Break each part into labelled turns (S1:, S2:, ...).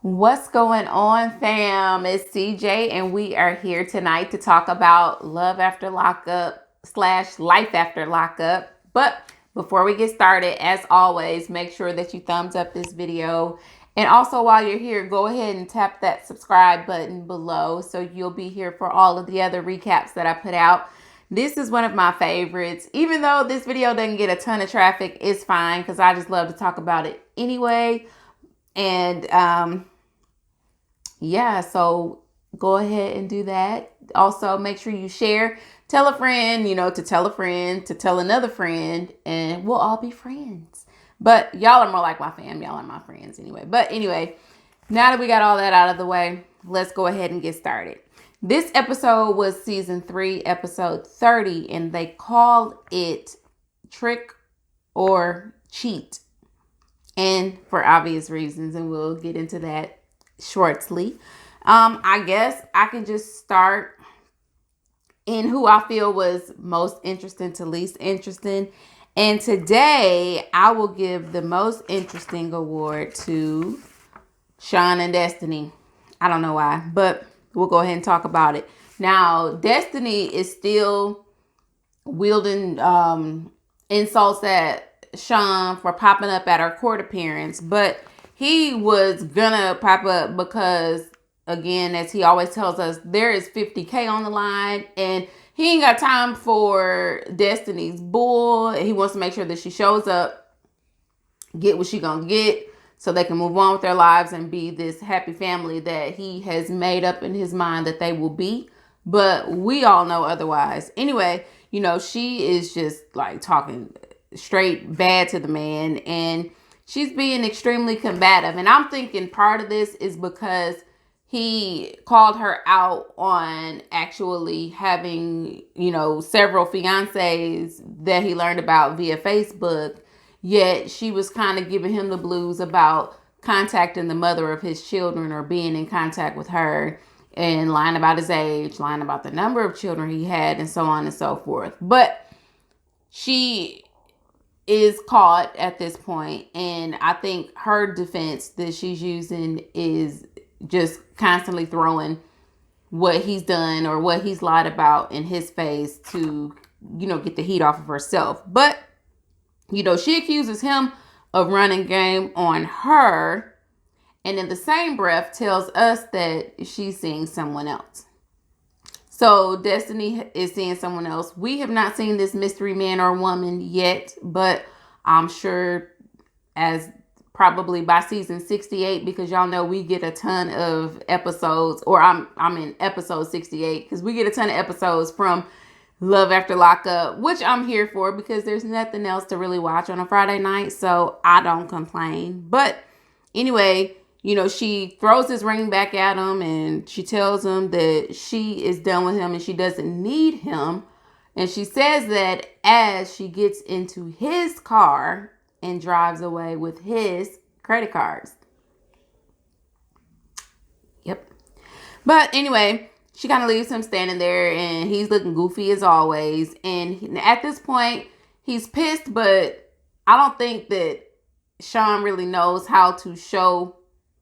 S1: What's going on, fam? It's CJ, and we are here tonight to talk about love after lockup slash life after lockup. But before we get started, as always, make sure that you thumbs up this video. And also, while you're here, go ahead and tap that subscribe button below so you'll be here for all of the other recaps that I put out. This is one of my favorites. Even though this video doesn't get a ton of traffic, it's fine because I just love to talk about it anyway. And yeah, so go ahead and do that. Also, make sure you share, tell a friend, to tell a friend, to tell another friend, and we'll all be friends. But y'all are more like my fam. Y'all are my friends anyway. But anyway, now that we got all that out of the way, let's go ahead and get started. This episode was season 3, episode 30, and they called it Trick or Cheat. And for obvious reasons, and we'll get into that shortly. I guess I can just start in who I feel was most interesting to least interesting. And today I will give the most interesting award to Sean and Destiny. I don't know why, but we'll go ahead and talk about it. Now, Destiny is still wielding insults at Sean for popping up at our court appearance, but he was gonna pop up because, again, as he always tells us, there is $50K on the line, and he ain't got time for Destiny's bull. He wants to make sure that she shows up, get what she gonna get, so they can move on with their lives and be this happy family that he has made up in his mind that they will be. But we all know otherwise. Anyway, she is just like talking straight bad to the man, and she's being extremely combative. And I'm thinking part of this is because he called her out on actually having, several fiancés that he learned about via Facebook. Yet she was kind of giving him the blues about contacting the mother of his children or being in contact with her, and lying about his age, lying about the number of children he had, and so on and so forth. But she is caught at this point, and I think her defense that she's using is just constantly throwing what he's done or what he's lied about in his face to, get the heat off of herself. But, she accuses him of running game on her, and in the same breath tells us that she's seeing someone else. So Destiny is seeing someone else. We have not seen this mystery man or woman yet, but I'm sure as probably by season 68, because y'all know we get a ton of episodes, or I'm in episode 68, because we get a ton of episodes from Love After Lockup, which I'm here for because there's nothing else to really watch on a Friday night, so I don't complain. But anyway, she throws his ring back at him, and she tells him that she is done with him and she doesn't need him. And she says that as she gets into his car and drives away with his credit cards. Yep. But anyway, she kind of leaves him standing there, and he's looking goofy as always. And at this point, he's pissed, but I don't think that Sean really knows how to show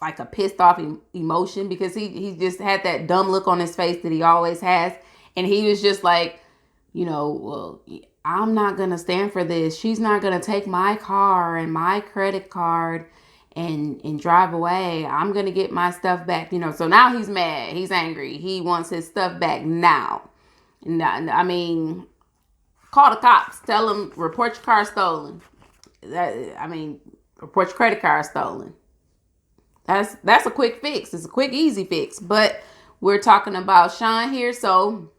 S1: like a pissed off emotion, because he just had that dumb look on his face that he always has. And he was just like, well, I'm not going to stand for this. She's not going to take my car and my credit card and drive away. I'm going to get my stuff back. So now he's mad. He's angry. He wants his stuff back now. I mean, call the cops. Tell them, report your car stolen. Report your credit card stolen. That's a quick fix. It's a quick, easy fix. But we're talking about Sean here, so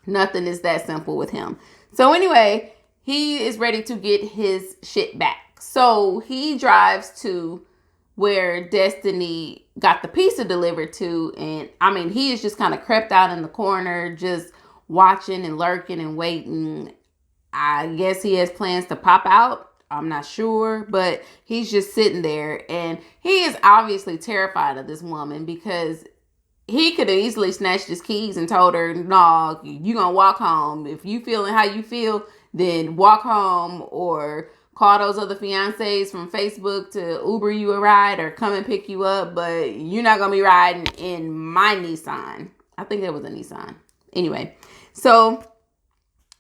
S1: nothing is that simple with him. So anyway, he is ready to get his shit back. So he drives to where Destiny got the pizza delivered to. And he is just kind of crept out in the corner, just watching and lurking and waiting. I guess he has plans to pop out. I'm not sure, but he's just sitting there, and he is obviously terrified of this woman, because he could have easily snatched his keys and told her, "No, you gonna walk home. If you feeling how you feel, then walk home, or call those other fiancés from Facebook to Uber you a ride or come and pick you up, but you're not going to be riding in my Nissan. I think it was a Nissan. Anyway, so,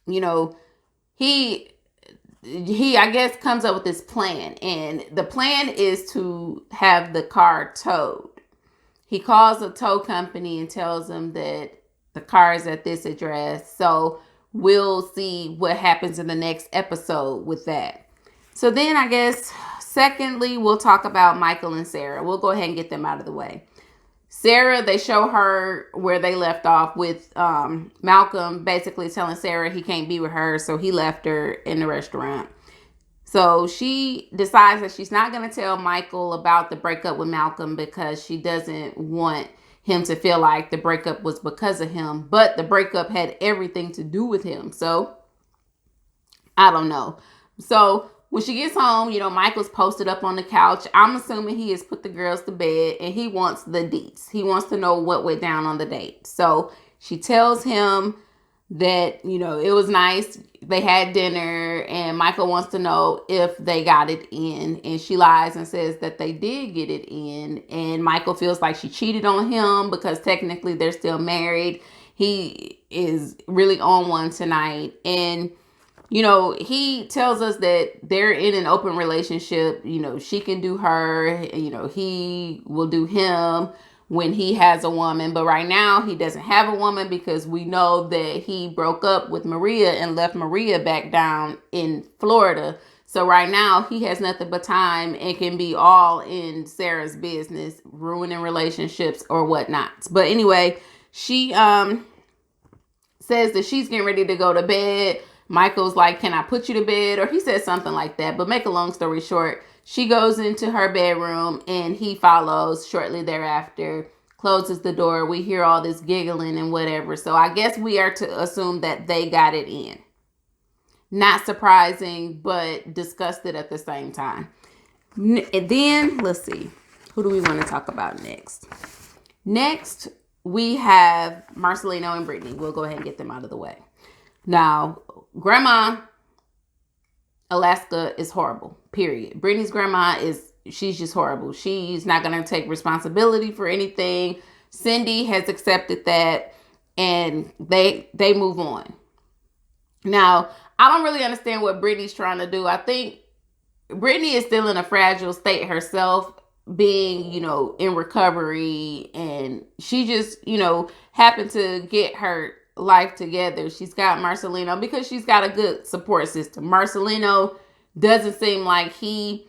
S1: you know, he I guess comes up with this plan, and the plan is to have the car towed. He calls a tow company and tells them that the car is at this address. So we'll see what happens in the next episode with that. So then I guess, secondly, we'll talk about Michael and Sarah. We'll go ahead and get them out of the way. Sarah, they show her where they left off with Malcolm basically telling Sarah he can't be with her, so he left her in the restaurant. So she decides that she's not going to tell Michael about the breakup with Malcolm because she doesn't want him to feel like the breakup was because of him, but the breakup had everything to do with him. So I don't know. So when she gets home, Michael's posted up on the couch. I'm assuming he has put the girls to bed and he wants the deets. He wants to know what went down on the date. So she tells him that, it was nice. They had dinner and Michael wants to know if they got it in. And she lies and says that they did get it in. And Michael feels like she cheated on him because technically they're still married. He is really on one tonight. And he tells us that they're in an open relationship. She can do her, he will do him when he has a woman. But right now he doesn't have a woman because we know that he broke up with Maria and left Maria back down in Florida. So right now he has nothing but time and can be all in Sarah's business, ruining relationships or whatnot. But anyway, she says that she's getting ready to go to bed. Michael's like, can I put you to bed? Or he says something like that. But make a long story short, she goes into her bedroom and he follows shortly thereafter, closes the door. We hear all this giggling and whatever. So I guess we are to assume that they got it in. Not surprising, but disgusted at the same time. And then, let's see. Who do we want to talk about next? Next, we have Marcelino and Brittany. We'll go ahead and get them out of the way. Now, Grandma Alaska is horrible, period. Brittany's grandma she's just horrible. She's not going to take responsibility for anything. Cindy has accepted that and they move on. Now, I don't really understand what Brittany's trying to do. I think Brittany is still in a fragile state herself, being, in recovery, and she just, happened to get her life together. She's got Marcelino because she's got a good support system. Marcelino doesn't seem like he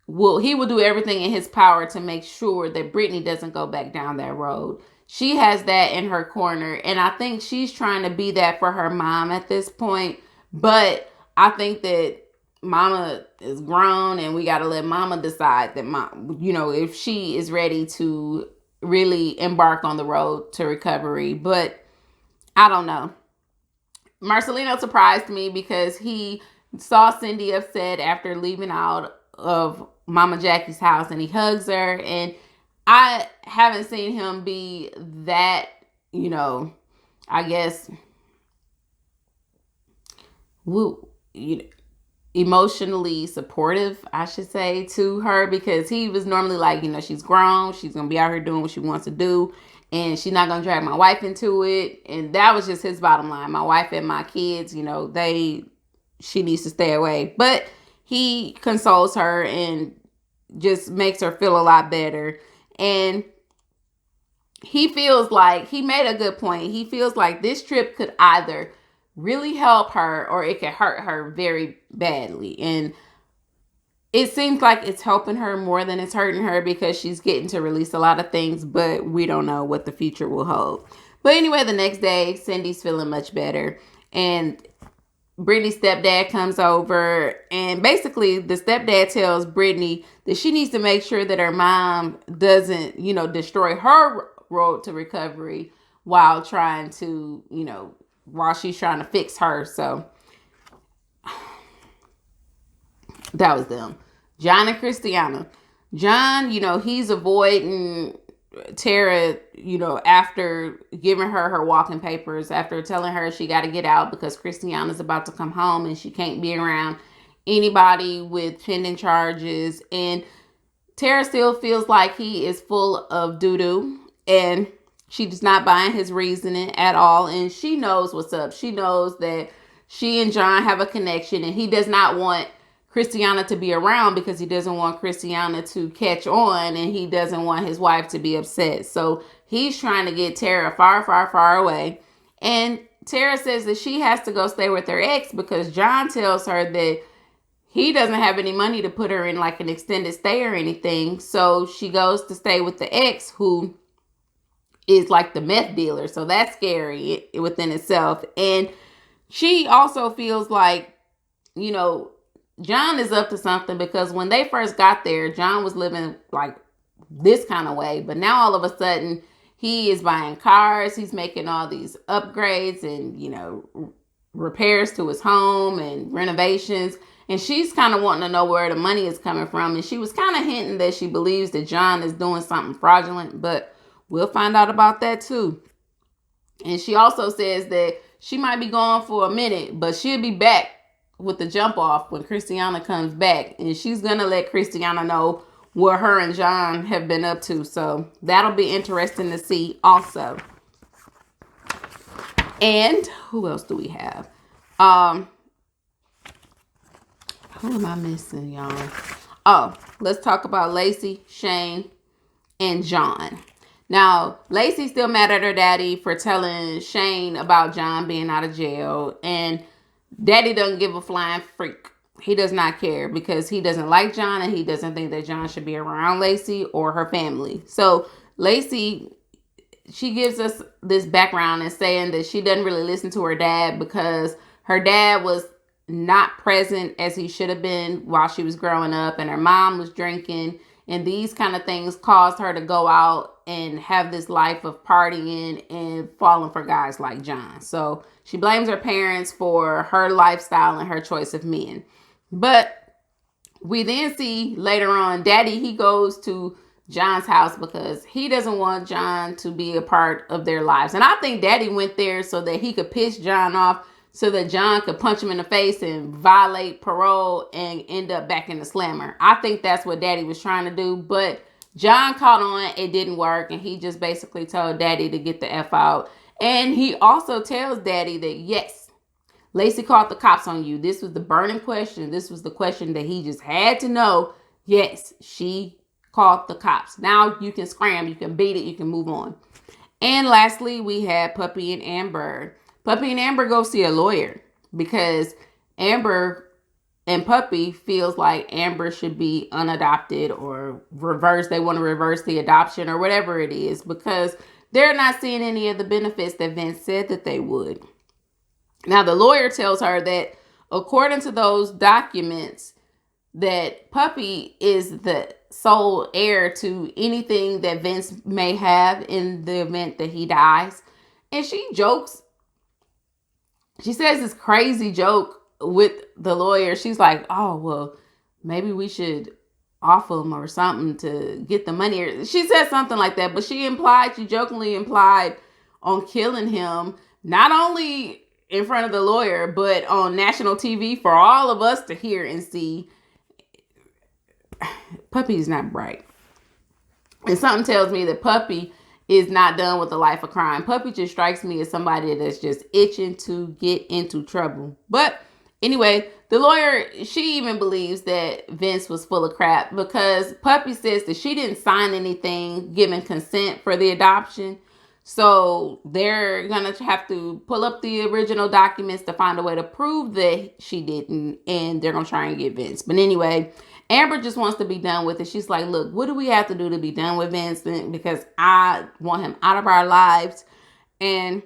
S1: will do everything in his power to make sure that Brittany doesn't go back down that road. She has that in her corner, and I think she's trying to be that for her mom at this point. But I think that Mama is grown and we got to let Mama decide that mom, if she is ready to really embark on the road to recovery. But I don't know. Marcelino surprised me because he saw Cindy upset after leaving out of Mama Jackie's house and he hugs her. And I haven't seen him be that, I guess, emotionally supportive, I should say, to her, because he was normally like, she's grown. She's going to be out here doing what she wants to do. And she's not going to drag my wife into it. And that was just his bottom line. My wife and my kids, she needs to stay away. But he consoles her and just makes her feel a lot better. And he feels like, he made a good point. He feels like this trip could either really help her or it could hurt her very badly. And it seems like it's helping her more than it's hurting her because she's getting to release a lot of things, but we don't know what the future will hold. But anyway, the next day, Cindy's feeling much better. And Brittany's stepdad comes over. And basically, the stepdad tells Brittany that she needs to make sure that her mom doesn't, destroy her road to recovery while trying to, while she's trying to fix her. So that was them. John and Christiana. John, he's avoiding Tara, after giving her walking papers, after telling her she got to get out because Christiana's about to come home and she can't be around anybody with pending charges. And Tara still feels like he is full of doo-doo, and she's not buying his reasoning at all. And she knows what's up. She knows that she and John have a connection, and he does not want Christiana to be around because he doesn't want Christiana to catch on, and he doesn't want his wife to be upset. So he's trying to get Tara far, far, far away. And Tara says that she has to go stay with her ex because John tells her that he doesn't have any money to put her in like an extended stay or anything. So she goes to stay with the ex, who is like the meth dealer. So that's scary within itself. And she also feels like, you know, John is up to something, because when they first got there, John was living like this kind of way. But now all of a sudden he is buying cars. He's making all these upgrades and, you know, repairs to his home and renovations. And she's kind of wanting to know where the money is coming from. And she was kind of hinting that she believes that John is doing something fraudulent, but we'll find out about that too. And she also says that she might be gone for a minute, but she'll be back with the jump off when Christiana comes back. And she's going to let Christiana know what her and John have been up to. So that'll be interesting to see also. And who else do we have? Who am I missing, y'all? Oh, let's talk about Lacey, Shane, and John. Now, Lacey's still mad at her daddy for telling Shane about John being out of jail. And daddy doesn't give a flying freak. He does not care because he doesn't like John, and he doesn't think that John should be around Lacey or her family. So Lacey, she gives us this background and saying that she doesn't really listen to her dad because her dad was not present as he should have been while she was growing up, and her mom was drinking, and these kind of things caused her to go out and have this life of partying and falling for guys like John. So she blames her parents for her lifestyle and her choice of men. But we then see later on, daddy, he goes to John's house because he doesn't want John to be a part of their lives. And I think daddy went there so that he could piss John off, so that John could punch him in the face and violate parole and end up back in the slammer. I think that's what daddy was trying to do, but John caught on. It didn't work, and he just basically told daddy to get the F out. And he also tells daddy that, yes, Lacey called the cops on you. This was the burning question. This was the question that he just had to know. Yes, she called the cops. Now you can scram, you can beat it, you can move on. And lastly, we had Puppy and Amber. Puppy and Amber go see a lawyer because Amber and Puppy feels like Amber should be unadopted or reverse. They want to reverse the adoption or whatever it is because they're not seeing any of the benefits that Vince said that they would. Now, the lawyer tells her that according to those documents, that Puppy is the sole heir to anything that Vince may have in the event that he dies. And she jokes. She says this crazy joke with the lawyer. She's like, oh, well, maybe we should offer him or something to get the money. She said something like that, but she jokingly implied on killing him, not only in front of the lawyer, but on national TV for all of us to hear and see. Puppy's not bright. And something tells me that Puppy is not done with the life of crime. Puppy just strikes me as somebody that's just itching to get into trouble. But anyway, the lawyer, she even believes that Vince was full of crap because Puppy says that she didn't sign anything giving consent for the adoption. So they're going to have to pull up the original documents to find a way to prove that she didn't. And they're going to try and get Vince. But anyway, Amber just wants to be done with it. She's like, look, what do we have to do to be done with Vincent? Because I want him out of our lives. And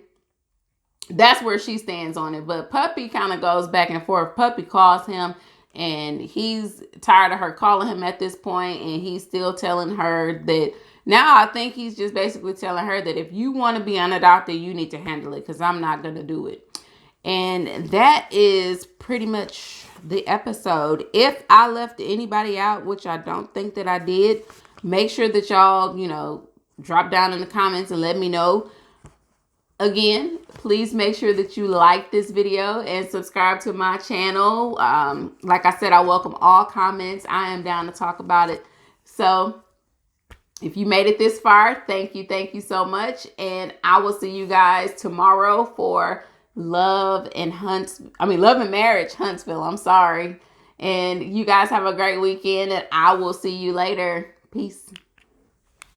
S1: that's where she stands on it. But Puppy kind of goes back and forth. Puppy calls him and he's tired of her calling him at this point. And he's still telling her that now I think he's just basically telling her that if you want to be unadopted, you need to handle it because I'm not going to do it. And that is pretty much the episode. If I left anybody out, which I don't think that I did, make sure that y'all, drop down in the comments and let me know. Again, please make sure that you like this video and subscribe to my channel. Like I said, I welcome all comments. I am down to talk about it. So if you made it this far, thank you so much. And I will see you guys tomorrow for Love and Marriage Huntsville. I'm sorry. And you guys have a great weekend, and I will see you later. Peace.